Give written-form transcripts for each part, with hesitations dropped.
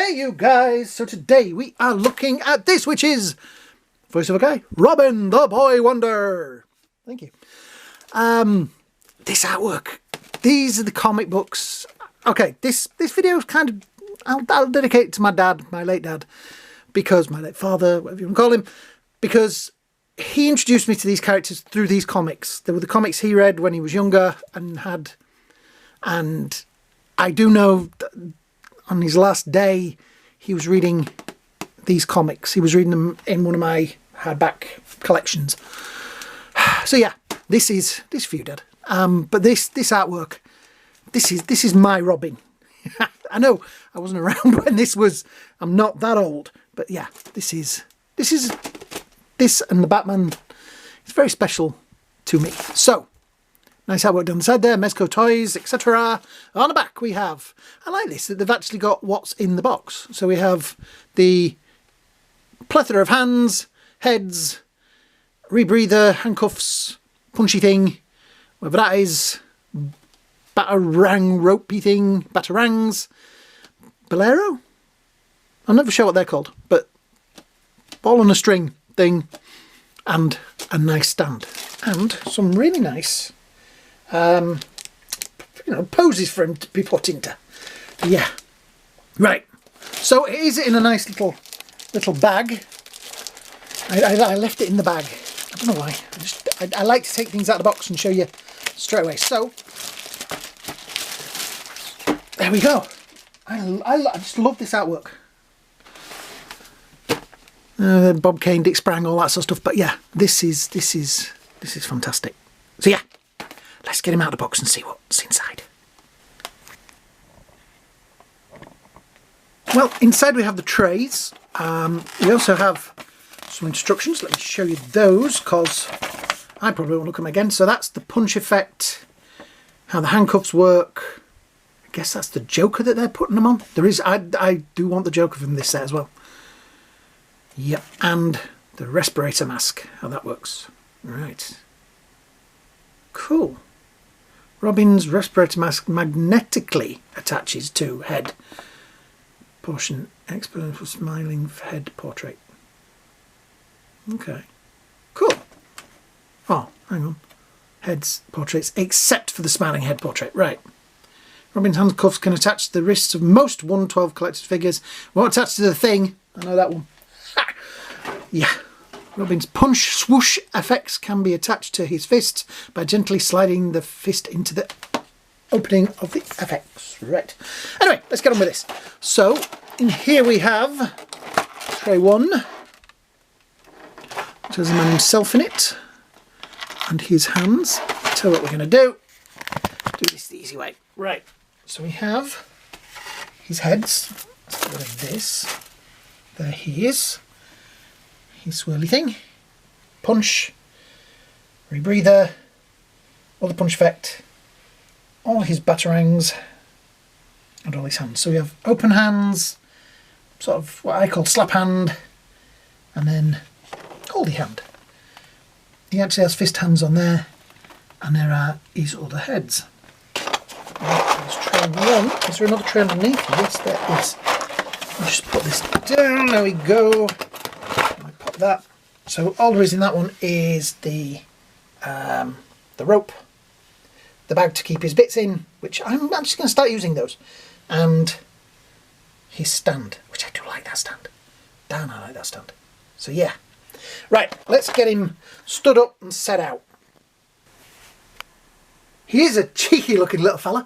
Hey you guys, so today we are looking at this, which is voice of a guy, Robin the Boy Wonder. Thank you. This artwork, these are the comic books. Okay, this video is kind of, I'll dedicate it to my dad, my late dad, because my late father, whatever you want to call him, because he introduced me to these characters through these comics. They were the comics he read when he was younger and I do know that on his last day, he was reading these comics. He was reading them in one of my hardback collections. So yeah, this is for you, Dad. But this artwork, this is my Robin. I know I wasn't around when this was. I'm not that old, but yeah, this and the Batman is very special to me. So. Nice artwork down the side there, Mezco toys, etc. On the back we have, I like this, that they've actually got what's in the box. So we have the plethora of hands, heads, rebreather, handcuffs, punchy thing, whatever that is, batarang ropey thing, batarangs, bolero? I'm never sure what they're called, but ball on a string thing, and a nice stand. And some really nice poses for him to be put into. Yeah, right. So it is in a nice little bag. I left it in the bag. I don't know why. I like to take things out of the box and show you straight away. So there we go. I just love this artwork. Bob Kane, Dick Sprang, all that sort of stuff. But yeah, this is fantastic. So yeah. Let's get him out of the box and see what's inside. Well, inside we have the trays. We also have some instructions. Let me show you those, because I probably won't look at them again. So that's the punch effect, how the handcuffs work. I guess that's the Joker that they're putting them on. There is, I do want the Joker from this set as well. Yep, and the respirator mask, how that works. Right. Cool. Robin's respirator mask magnetically attaches to head portion. Experimental smiling head portrait. Okay. Cool. Oh, hang on. Heads portraits except for the smiling head portrait. Right. Robin's handcuffs can attach to the wrists of most 112 collected figures. Won't attach to the thing. I know that one. Ha! Yeah. Robin's punch swoosh effects can be attached to his fist by gently sliding the fist into the opening of the effects. Right. Anyway, let's get on with this. So, in here we have tray 1, which has the man himself in it, and his hands. I'll tell you what we're going to do. Do this the easy way. Right. So we have his heads. Like this. There he is. His swirly thing, punch, rebreather, all the punch effect, all his batarangs, and all his hands. So we have open hands, sort of what I call slap hand, and then holdy hand. He actually has fist hands on there, and there are his other heads. There's tray 1. Is there another tray underneath? Yes, there is. I'll just put this down. There we go. That. So all there is in that one is the rope, the bag to keep his bits in, which I'm just going to start using those, and his stand, which I do like that stand. Damn, I like that stand. So yeah. Right, let's get him stood up and set out. He is a cheeky looking little fella.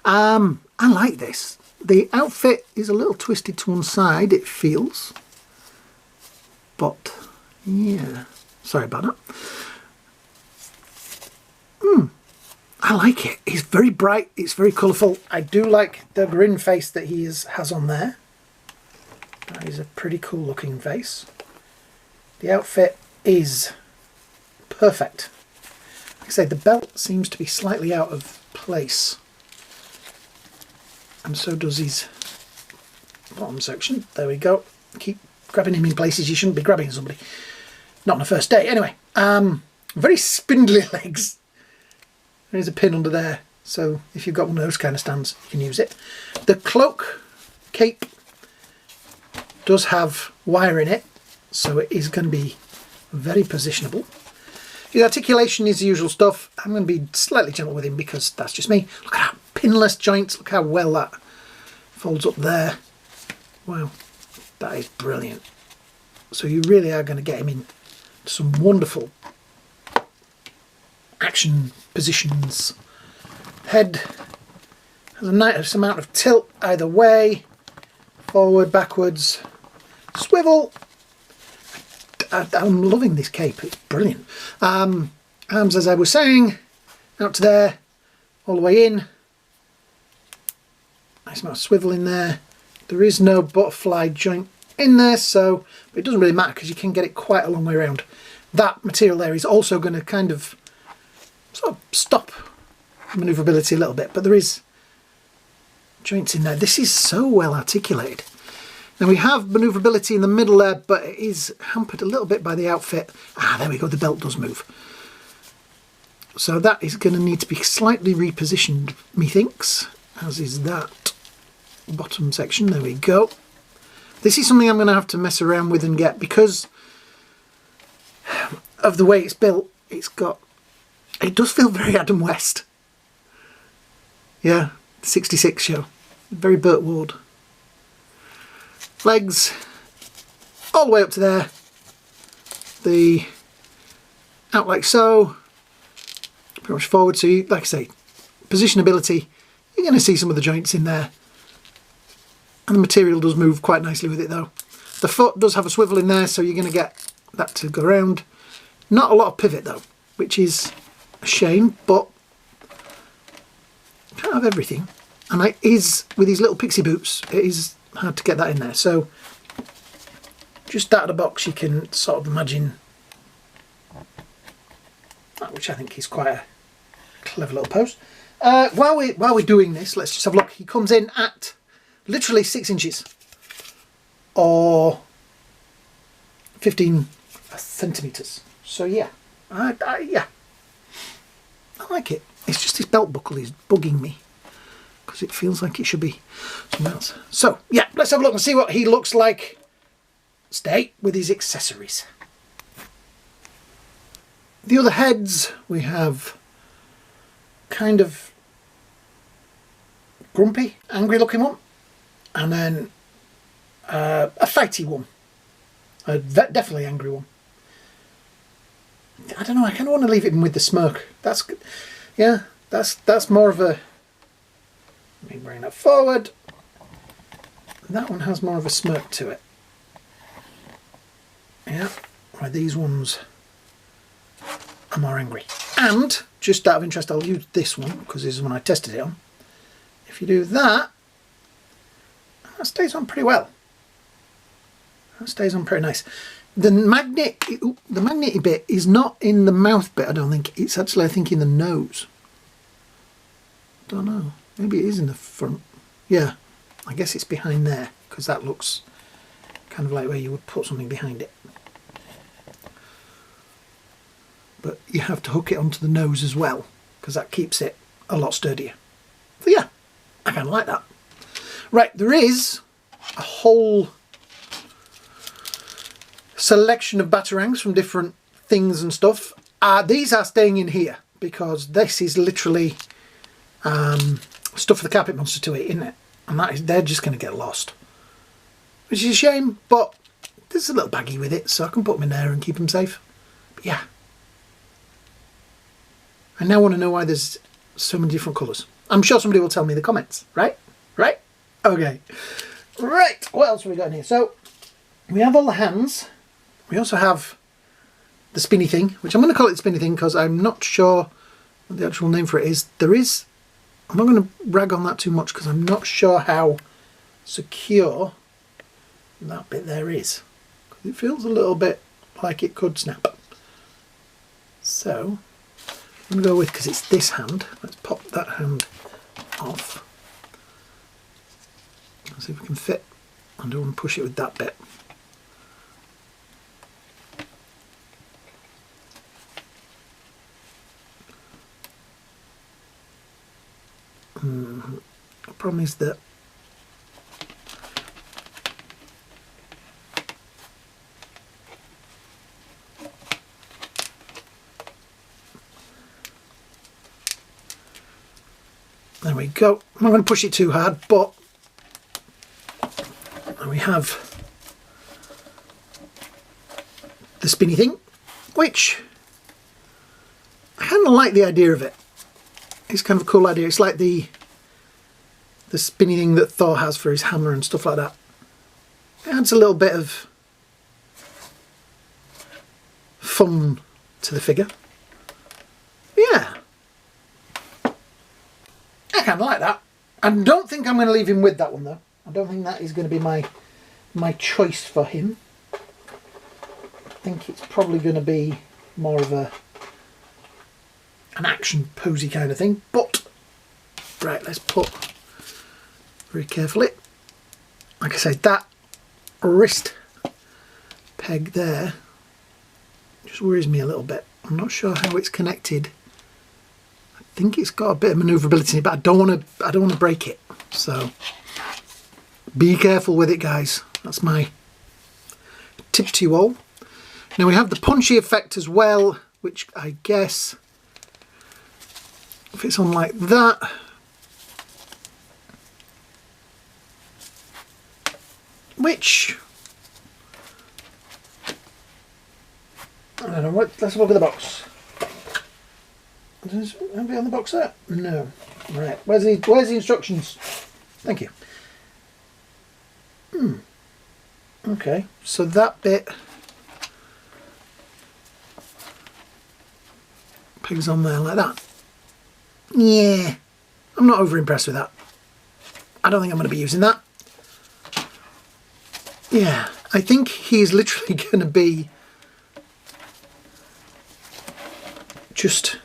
I like this. The outfit is a little twisted to one side, it feels. But, yeah, sorry about that. I like it. It's very bright. It's very colourful. I do like the grin face that he has on there. That is a pretty cool looking face. The outfit is perfect. Like I say, the belt seems to be slightly out of place. And so does his bottom section. There we go. Keep grabbing him in places you shouldn't be grabbing somebody. Not on a first date. Anyway, very spindly legs. There's a pin under there, so if you've got one of those kind of stands, you can use it. The cloak, cape, does have wire in it, so it is going to be very positionable. The articulation is the usual stuff. I'm going to be slightly gentle with him because that's just me. Look at that pinless joints. Look how well that folds up there. Wow, that is brilliant. So you really are going to get him in some wonderful action positions. Head has a nice amount of tilt either way. Forward, backwards, swivel. I'm loving this cape, it's brilliant. Arms, as I was saying, out to there, all the way in. Nice amount of swivel in there. There is no butterfly joint in there, so but it doesn't really matter because you can get it quite a long way around. That material there is also going to kind of sort of stop manoeuvrability a little bit, but there is joints in there. This is so well articulated. Now we have manoeuvrability in the middle there, but it is hampered a little bit by the outfit. Ah, there we go, the belt does move. So that is going to need to be slightly repositioned, methinks, as is that bottom section. There we go. This is something I'm going to have to mess around with and get, because of the way it's built. It does feel very Adam West. Yeah, 66 show. Very Burt Ward. Legs all the way up to there. The out like so. Pretty much forward. So, like I say, positionability. You're going to see some of the joints in there. And the material does move quite nicely with it though. The foot does have a swivel in there, so you're going to get that to go around. Not a lot of pivot though, which is a shame, but you can't have everything. And it is, with these little pixie boots, it is hard to get that in there. So just out of the box you can sort of imagine that, which I think is quite a clever little pose. While we're doing this, let's just have a look. He comes in at literally 6 inches or 15 centimetres. So yeah, yeah, I like it. It's just this belt buckle is bugging me, because it feels like it should be something else. So yeah, let's have a look and see what he looks like stay with his accessories. The other heads, we have kind of grumpy, angry looking one, and then a fighty one, a definitely angry one. I don't know, I kind of want to leave it in with the smirk. That's good. Yeah, that's more of a, let me bring that forward. That one has more of a smirk to it. Yeah, where these ones are more angry. And, just out of interest, I'll use this one, because this is one I tested it on. If you do that, that stays on pretty well. That stays on pretty nice. The magnety bit is not in the mouth bit, I don't think. It's actually, I think, in the nose. Don't know. Maybe it is in the front. Yeah, I guess it's behind there, because that looks kind of like where you would put something behind it. But you have to hook it onto the nose as well, because that keeps it a lot sturdier. So yeah, I kind of like that. Right, there is a whole selection of batarangs from different things and stuff. These are staying in here, because this is literally stuff for the carpet monster to eat, isn't it? And that is, they're just going to get lost, which is a shame, but there's a little baggie with it, so I can put them in there and keep them safe. But yeah, I now want to know why there's so many different colours. I'm sure somebody will tell me in the comments, right? Right? Okay. Right, what else have we got in here? So we have all the hands. We also have the spinny thing, which I'm going to call it the spinny thing because I'm not sure what the actual name for it is. There is, I'm not going to rag on that too much because I'm not sure how secure that bit there is. It feels a little bit like it could snap. So I'm going to go with, because it's this hand, let's pop that hand off. Let's see if we can fit. I don't want to push it with that bit. The problem is that There we go. I'm not going to push it too hard, but there we have the spinny thing, which I kind of like the idea of it. It's kind of a cool idea. It's like the spinny thing that Thor has for his hammer and stuff like that. It adds a little bit of fun to the figure. Yeah. I kind of like that. I don't think I'm going to leave him with that one though. I don't think that is going to be my choice for him. I think it's probably going to be more of an action posy kind of thing. But, right, let's put very carefully. Like I said, that wrist peg there just worries me a little bit. I'm not sure how it's connected. I think it's got a bit of manoeuvrability in it, but I don't want to break it. So be careful with it, guys. That's my tip to you all. Now we have the punchy effect as well, which I guess if it's on like that, which I don't know what. Let's look at the box. Is anybody on the box there? No. Right. Where's the instructions? Thank you. Okay. So that bit pegs on there like that. Yeah. I'm not over impressed with that. I don't think I'm going to be using that. Yeah. I think he's literally going to be just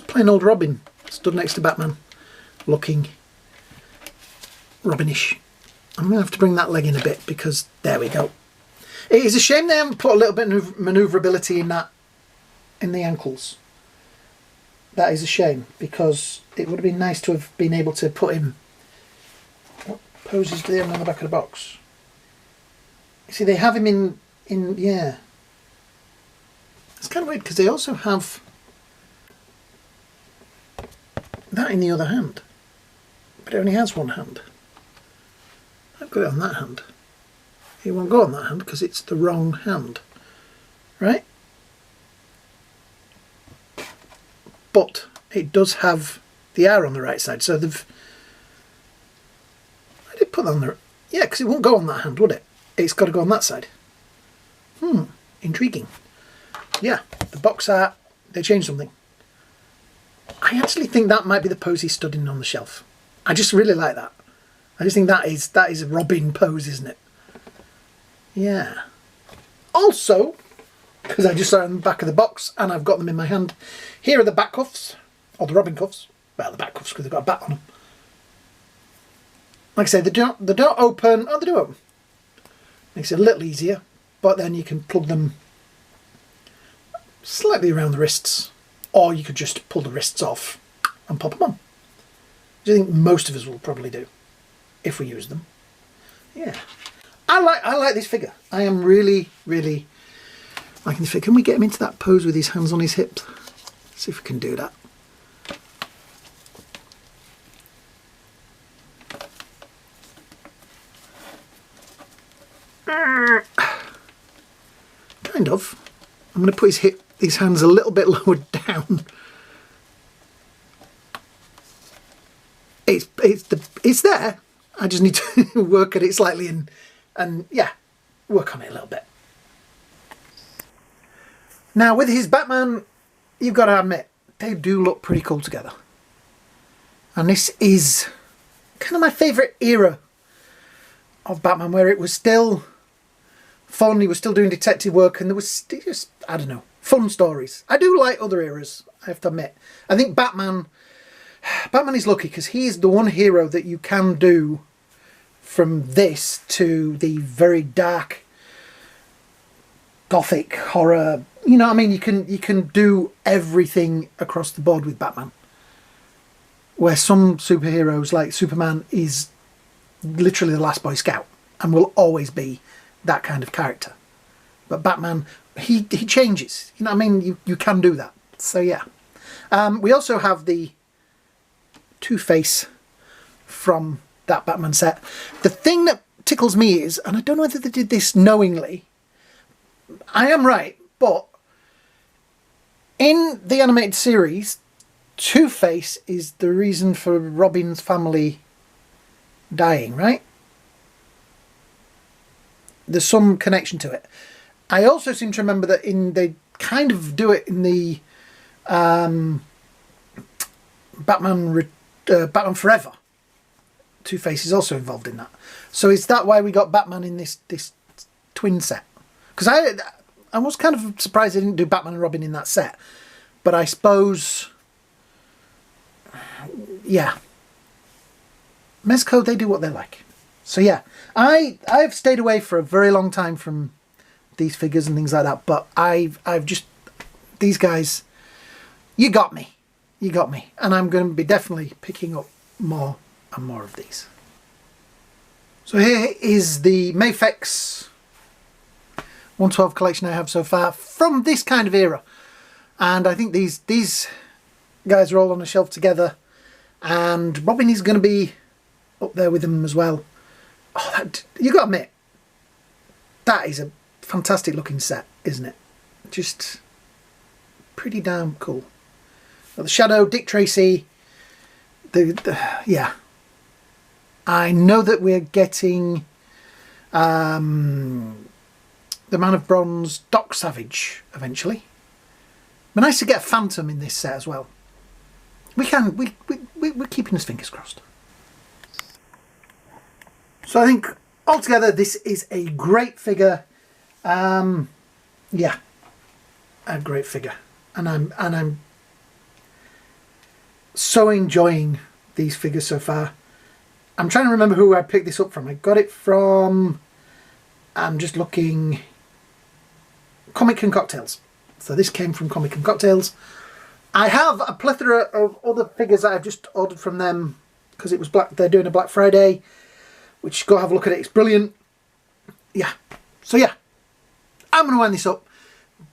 plain old Robin stood next to Batman looking Robinish. I'm going to have to bring that leg in a bit because there we go. It is a shame they haven't put a little bit of manoeuvrability in the ankles. That is a shame because it would have been nice to have been able to put him. What poses do they have on the back of the box? You see, they have him in yeah. It's kind of weird because they also have that in the other hand, but it only has one hand. I've got it on that hand. It won't go on that hand because it's the wrong hand, right? But it does have the R on the right side, so they've. I did put that on there. Yeah, because it won't go on that hand, would it? It's got to go on that side. Intriguing. Yeah, the box art, they changed something. I actually think that might be the pose he's stood in on the shelf. I just really like that. I just think that is a Robin pose, isn't it? Yeah. Also, because I just saw it on the back of the box and I've got them in my hand, here are the back cuffs, or the Robin cuffs. Well, the back cuffs because they've got a bat on them. Like I say, they don't open. Oh, they do open. Makes it a little easier, but then you can plug them slightly around the wrists, or you could just pull the wrists off and pop them on. Which I think most of us will probably do if we use them. Yeah, I like this figure. I am really, really liking the figure. Can we get him into that pose with his hands on his hips? Let's see if we can do that. Kind of. I'm going to put his hands a little bit lower down. It's there. I just need to work at it slightly and yeah, work on it a little bit. Now with his Batman, you've got to admit, they do look pretty cool together. And this is kind of my favourite era of Batman, where it was still fun, he was still doing detective work, and there was just, I don't know, fun stories. I do like other eras, I have to admit. I think Batman is lucky because he is the one hero that you can do from this to the very dark gothic horror. You know what I mean? You can do everything across the board with Batman. Where some superheroes like Superman is literally the last Boy Scout and will always be that kind of character. But Batman, he changes. You know what I mean? You can do that. So yeah. We also have the Two-Face from that Batman set. The thing that tickles me is, and I don't know whether they did this knowingly, I am right, but in the animated series, Two-Face is the reason for Robin's family dying, right? There's some connection to it. I also seem to remember that they kind of do it in the Batman Forever. Two-Face is also involved in that. So is that why we got Batman in this twin set? Because I was kind of surprised they didn't do Batman and Robin in that set. But I suppose, yeah, Mezco, they do what they like. So yeah, I've stayed away for a very long time from these figures and things like that. But I've just, these guys, you got me, and I'm going to be definitely picking up more and more of these. So here is the Mafex 112 collection I have so far from this kind of era. And I think these guys are all on a shelf together. And Robin is going to be up there with them as well. Oh, you got to admit, that is a fantastic looking set, isn't it? Just pretty damn cool. Got the Shadow, Dick Tracy. Yeah. I know that we're getting the Man of Bronze Doc Savage eventually. But nice to get a Phantom in this set as well. We're keeping his fingers crossed. So I think altogether this is a great figure. Yeah, a great figure, and I'm so enjoying these figures so far. I'm trying to remember who I picked this up from. I got it from, I'm just looking, Comic and Cocktails. So this came from Comic and Cocktails. I have a plethora of other figures that I've just ordered from them because it was they're doing a Black Friday, which go have a look at it. It's brilliant. Yeah. So yeah, I'm going to wind this up.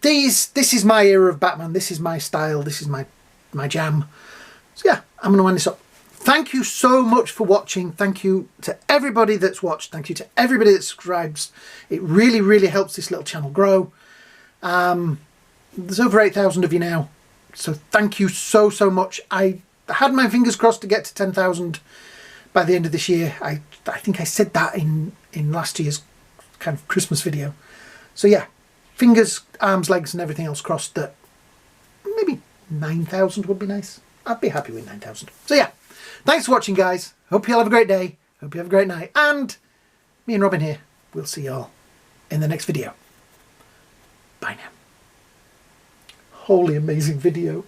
This is my era of Batman. This is my style. This is my jam. So yeah, I'm going to wind this up. Thank you so much for watching. Thank you to everybody that's watched. Thank you to everybody that subscribes. It really, really helps this little channel grow. There's over 8,000 of you now. So thank you so much. I had my fingers crossed to get to 10,000 by the end of this year. I think I said that in last year's kind of Christmas video. So yeah, fingers, arms, legs and everything else crossed that maybe 9,000 would be nice. I'd be happy with 9,000. So yeah, thanks for watching, guys. Hope you all have a great day. Hope you have a great night. And me and Robin here, we'll see you all in the next video. Bye now. Holy amazing video.